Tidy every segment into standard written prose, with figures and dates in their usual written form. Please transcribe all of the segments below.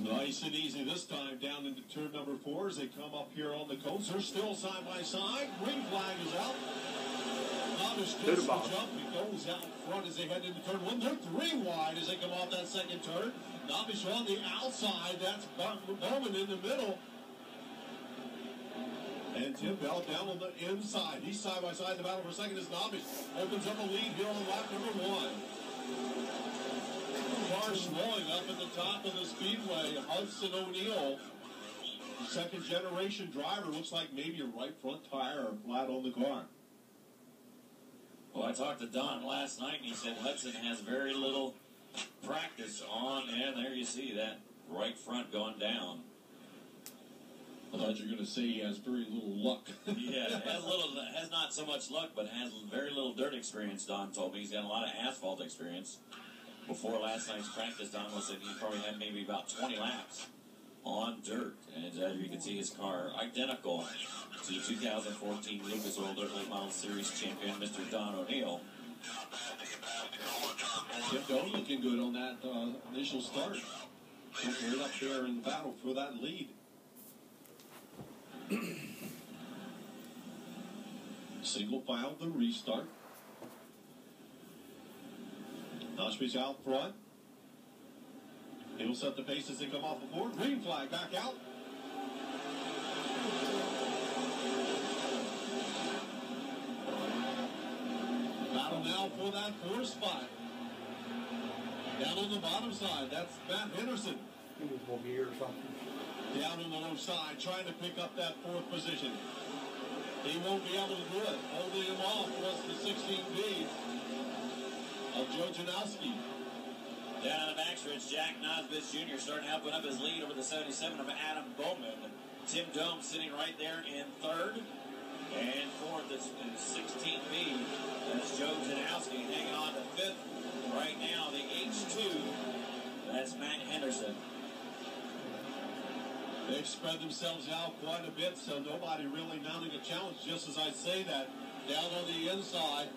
Nice and easy this time down into turn number 4 as they come up here on the coast. They're still side by side. Green flag is out. Novice gets the jump. He goes out front as they head into turn 1. They're 3 wide as they come off that second turn. Novice on the outside. That's Bowman in the middle. And Tim Bell down on the inside. He's side by side. The battle for second is Novice. Opens up a lead here on lap number 1. Car slowing up at the top of the speedway. Hudson O'Neill, second generation driver, looks like maybe a right front tire or flat on the car. Well, I talked to Don last night, and he said Hudson has very little practice on, and there you see that right front going down. I thought you were going to say he has very little luck. Yeah, has not so much luck, but has very little dirt experience, Don told me. He's got a lot of asphalt experience. Before last night's practice, Don said he probably had maybe about 20 laps on dirt. And as you can see, his car identical to the 2014 Lucas Oil Dirt Late Model Series champion, Mr. Don O'Neill. Tim Doe looking good on that initial start. Right up there in the battle for that lead. Single file the restart. Noshbich out front. He'll set the pace as they come off the board. Green flag back out. Battle now for that 4th spot. Down on the bottom side, that's Matt Henderson. Down on the low side, trying to pick up that 4th position. He won't be able to do it. Holding him off was the 16B. Of Joe Janowski. Down on the backstretch, Jack Nosbitz Jr. starting to open up his lead over the 77 of Adam Bowman. Tim Dome sitting right there in 3rd. And 4th is 16B. That's Joe Janowski hanging on to 5th. Right now, the H2, that's Matt Henderson. They've spread themselves out quite a bit, so nobody really mounting a challenge. Just as I say that, down on the inside,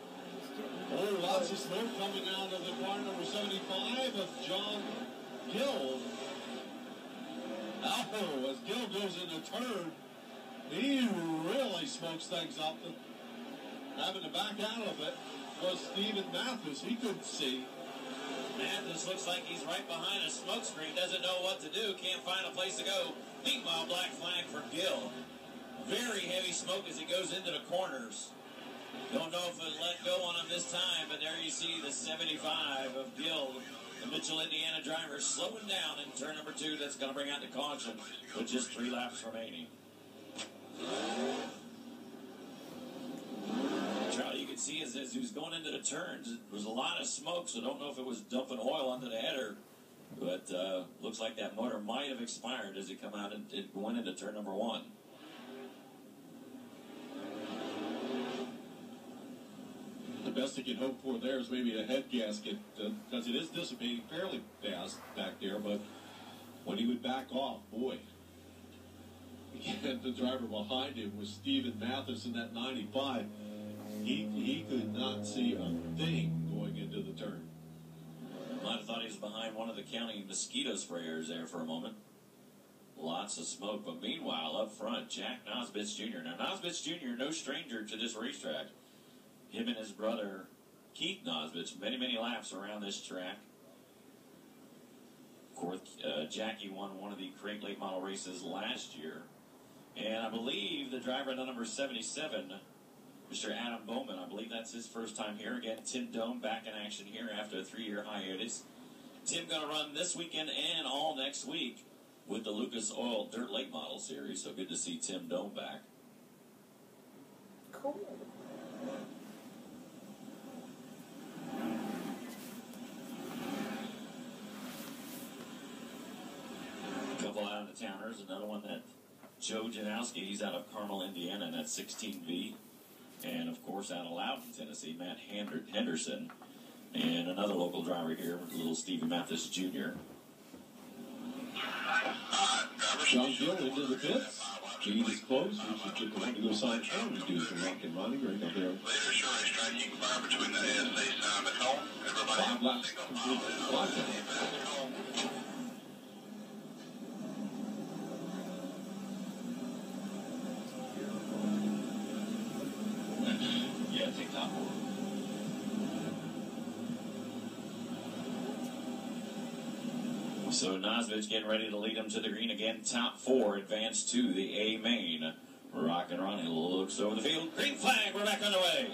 oh, lots of smoke coming out of the car number 75 of John Gill. Oh, as Gill goes into turn, he really smokes things up. Having to back out of it was Stephen Mathis. He couldn't see. Mathis looks like he's right behind a smoke screen, doesn't know what to do, can't find a place to go. Meanwhile, black flag for Gill. Very heavy smoke as he goes into the corners. Don't know if it let go on him this time, but there you see the 75 of Gill, the Mitchell, Indiana driver, slowing down in turn number 2. That's going to bring out the caution with just 3 laps remaining. Charlie, you can see as he was going into the turns, there was a lot of smoke, so don't know if it was dumping oil onto the header. But looks like that motor might have expired as he come out and went into turn number 1. The best they can hope for there is maybe a head gasket, because it is dissipating fairly fast back there, but when he would back off, boy, the driver behind him was Stephen Mathis in that 95. He could not see a thing going into the turn. Might have thought he was behind one of the county mosquito sprayers there for a moment. Lots of smoke, but meanwhile, up front, Jack Nosbitz Jr. Now, Nosbitz Jr., no stranger to this racetrack. Him and his brother, Keith Nosbitz, many laps around this track. Of course, Jackie won one of the Craig Late Model races last year. And I believe the driver, the number 77, Mr. Adam Bowman, I believe that's his first time here. Again, Tim Dome back in action here after a 3-year hiatus. Tim going to run this weekend and all next week with the Lucas Oil Dirt Late Model Series. So good to see Tim Dome back. Cool. Couple out of the towners. Another one that Joe Janowski, he's out of Carmel, Indiana, and that's 16B. And, of course, out of Loudon, Tennessee, Matt Henderson. And another local driver here, little Stevie Mathis Jr. John Gill into the pits. Lead is close. We should get the one to go sign and do some rock and money right up there. 5 laps complete. So Nosvich getting ready to lead them to the green again. Top four advance to the A main. Rock and Ronnie looks over the field. Green flag, we're back underway.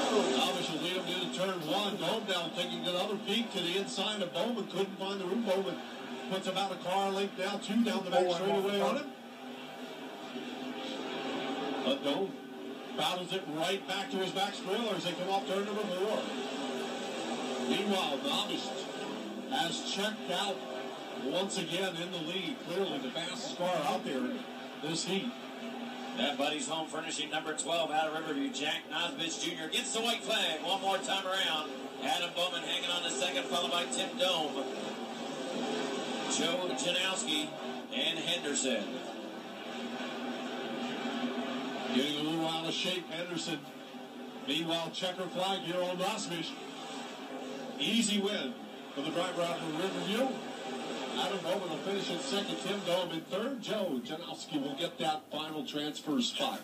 Amish will lead him into turn one. Dome down taking another peek to the inside of Bowman. Couldn't find the room. Bowman puts about a car length down, two down the back straightaway on him. But Dome battles it right back to his back spoiler as they come off turn number four. Meanwhile, Amish has checked out once again in the lead. Clearly the fastest car out there in this heat. That Buddy's home finishing number 12 out of Riverview. Jack Nosbitz Jr. gets the white flag one more time around. Adam Bowman hanging on the second, followed by Tim Dome, Joe Janowski, and Henderson. Getting a little out of shape, Henderson. Meanwhile, checker flag here on Nosbitz. Easy win for the driver out of Riverview. Adam Bowman will finish in second, Tim Dome in third. Joe Janowski will get that final transfer spot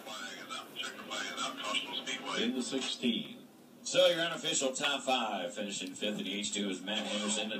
in the 16. So your unofficial top five finishing fifth in the H2 is Matt Henderson.